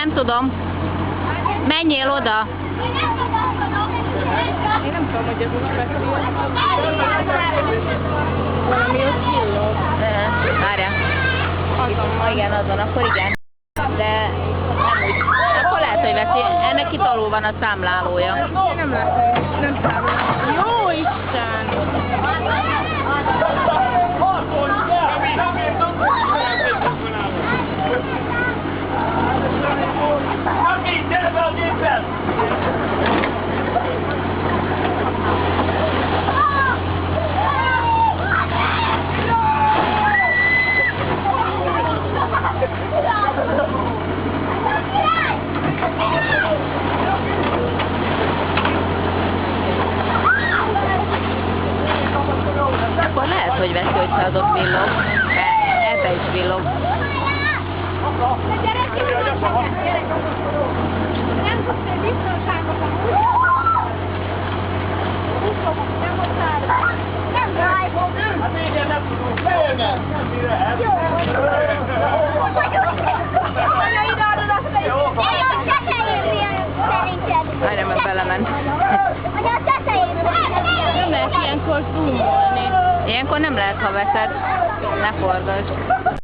Nem tudom. Menjél oda. Én nem tudom, hogy ez most beszél. Valami ott villog. Várjál. Azon van. Igen, azon, akkor igen. De nem úgy. Akkor lehet, hogy veszi. Ennek itt alul van a számlálója. Én nem látom, nem számolom. Jó Isten! Akkor lehet, hogy veszi, hogyha az ott villog. De ebbe is villog. Nem tudsz egy biztonságosan nem rájvom, nem. Hát igen, nem tudunk lejönni. Jó. Anya ide adod azt, hogy Anya, a tetején szerinted. Várjál, meg belement. Anya, a tetején szerinted. nem lehet ilyenkor zoomolni. Ilyenkor nem lehet, ha veszed. Ne forgasd.